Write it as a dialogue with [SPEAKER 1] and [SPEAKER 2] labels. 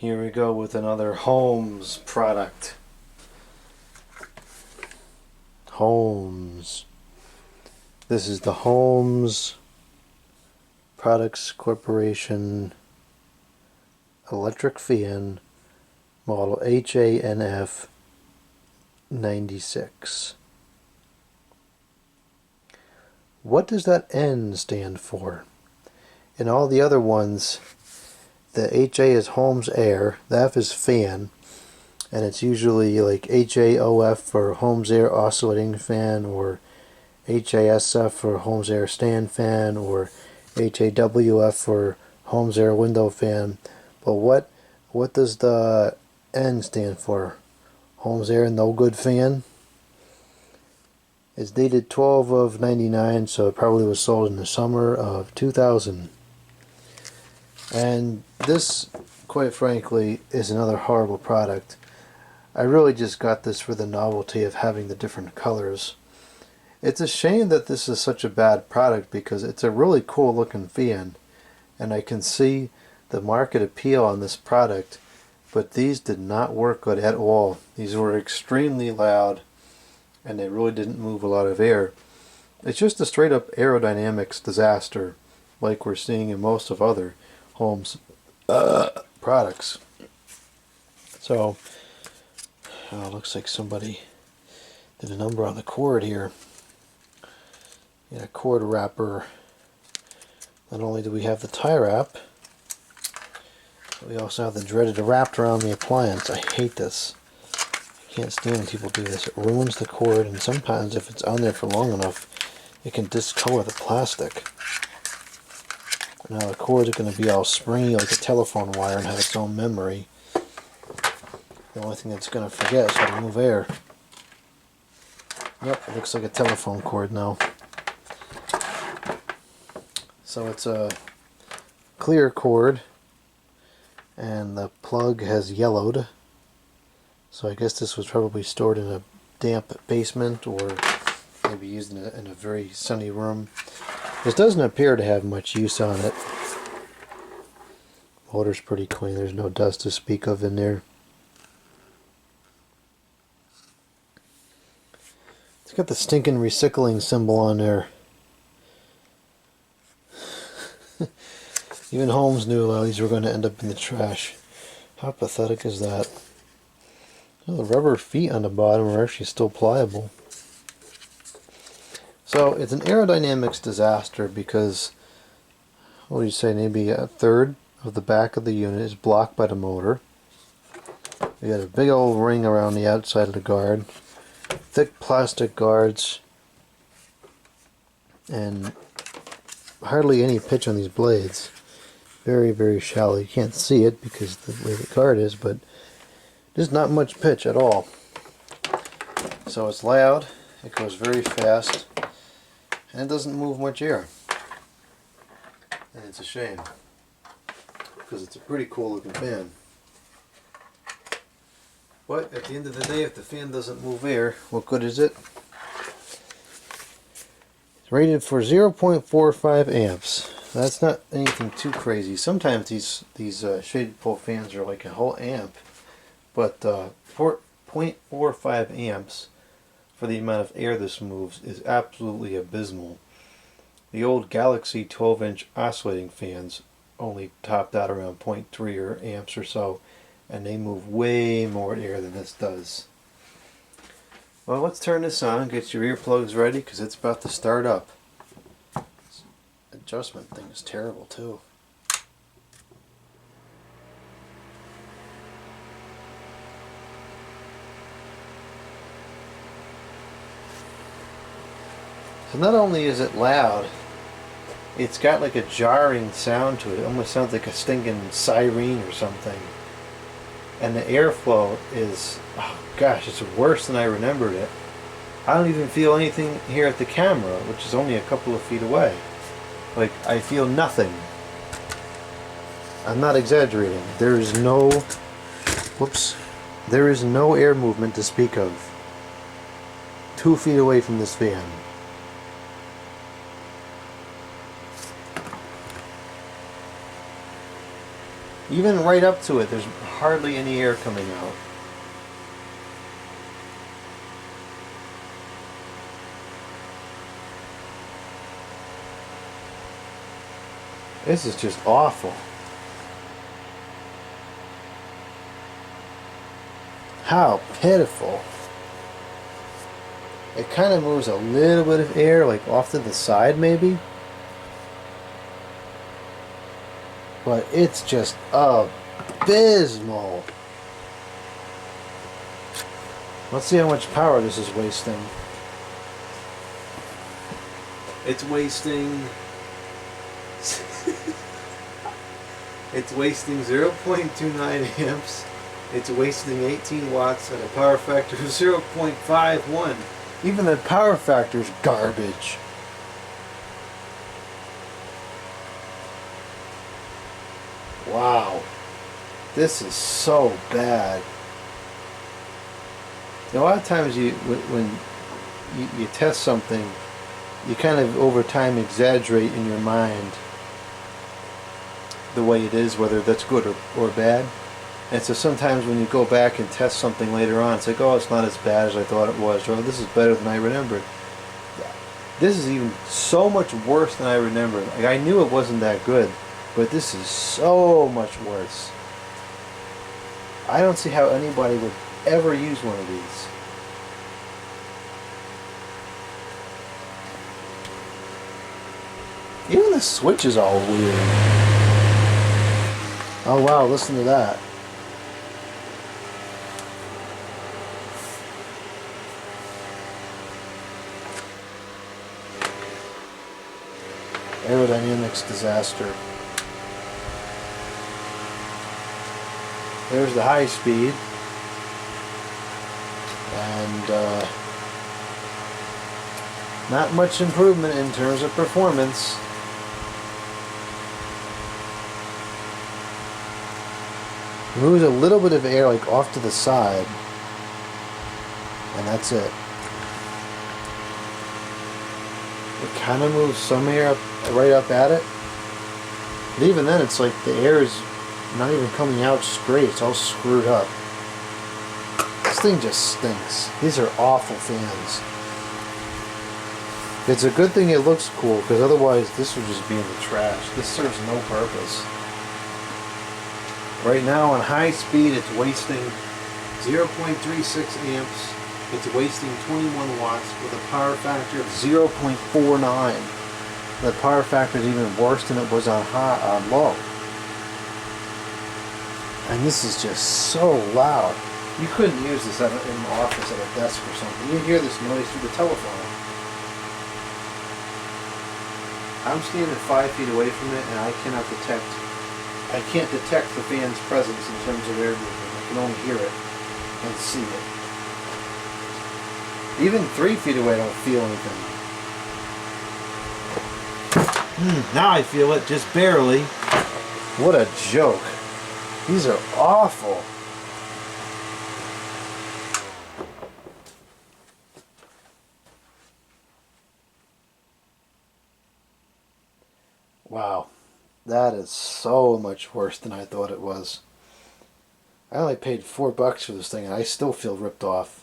[SPEAKER 1] Here we go with another Holmes product. Holmes. This is the Holmes Products Corporation electric fan model HANF-96. What does that N stand for? In all the other ones, the HA is Holmes Air, the F is fan, and it's usually like HAOF for Holmes Air Oscillating Fan, or HASF for Holmes Air Stand Fan, or HAWF for Holmes Air Window Fan. But what does the N stand for? Holmes Air No Good Fan? It's dated 12 of 99, so it probably was sold in the summer of 2000. And this, quite frankly, is another horrible product. I really just got this for the novelty of having the different colors. It's a shame that this is such a bad product because it's a really cool looking fan, and I can see the market appeal on this product, but these did not work good at all. These were extremely loud, and they really didn't move a lot of air. It's just a straight up aerodynamics disaster, like we're seeing in most of other Holmes products. So, looks like somebody did a number on the cord here. Yeah, cord wrapper. Not only do we have the tie wrap, but we also have the dreaded wrapped around the appliance. I hate this. I can't stand when people do this. It ruins the cord, and sometimes if it's on there for long enough, it can discolor the plastic. Now the cord is going to be all springy like a telephone wire and have its own memory. The only thing that's going to forget is how to move air. Yep, it looks like a telephone cord now. So it's a clear cord, and the plug has yellowed. So I guess this was probably stored in a damp basement, or maybe used in a very sunny room. This doesn't appear to have much use on it. Motor's pretty clean. There's no dust to speak of in there. It's got the stinking recycling symbol on there. Even Holmes knew a lot of these were going to end up in the trash. How pathetic is that? Oh, the rubber feet on the bottom are actually still pliable. So it's an aerodynamics disaster because, what would you say, maybe a third of the back of the unit is blocked by the motor. We got a big old ring around the outside of the guard, thick plastic guards, and hardly any pitch on these blades. Very, very shallow. You can't see it because of the way the guard is, but there's not much pitch at all. So it's loud, it goes very fast, and it doesn't move much air. And it's a shame, because it's a pretty cool looking fan. But at the end of the day, if the fan doesn't move air, what good is it? It's rated for 0.45 amps. That's not anything too crazy. Sometimes these shaded pole fans are like a whole amp, but 0.45 amps for the amount of air this moves is absolutely abysmal. The old Galaxy 12-inch oscillating fans only topped out around 0.3 amps or so, and they move way more air than this does. Well, let's turn this on, get your earplugs ready, because it's about to start up. This adjustment thing is terrible too. So not only is it loud, it's got like a jarring sound to it. It almost sounds like a stinking siren or something. And the airflow is, oh gosh, it's worse than I remembered it. I don't even feel anything here at the camera, which is only a couple of feet away. Like, I feel nothing. I'm not exaggerating. There is no, there is no air movement to speak of. 2 feet away from this fan. Even right up to it, there's hardly any air coming out. This is just awful. How pitiful. It kind of moves a little bit of air, like off to the side maybe. But it's just abysmal. Let's see how much power this is wasting. It's wasting... it's wasting 0.29 amps. It's wasting 18 watts at a power factor of 0.51. Even the power factor is garbage. Wow. This is so bad. A lot of times when you test something, you kind of over time exaggerate in your mind the way it is, whether that's good or bad. And so sometimes when you go back and test something later on, it's like, oh, it's not as bad as I thought it was, or this is better than I remembered. This is even so much worse than I remembered. Like, I knew it wasn't that good, but this is so much worse. I don't see how anybody would ever use one of these. Even the switch is all weird. Oh wow, listen to that. Aerodynamics disaster. There's the high speed. And not much improvement in terms of performance. Moves a little bit of air like off to the side, and that's it. It kind of moves some air up, right up at it, but even then it's like the air is not even coming out straight, it's all screwed up. This thing just stinks. These are awful fans. It's a good thing it looks cool, because otherwise this would just be in the trash. This serves no purpose. Right now on high speed it's wasting 0.36 amps. It's wasting 21 watts with a power factor of 0.49. The power factor is even worse than it was on low. And this is just so loud. You couldn't use this in the office at a desk or something. You hear this noise through the telephone. I'm standing 5 feet away from it and I can't detect the fan's presence in terms of air movement. I can only hear it and see it. Even 3 feet away I don't feel anything. Now I feel it, just barely. What a joke. These are awful. Wow. That is so much worse than I thought it was. I only paid $4 for this thing and I still feel ripped off.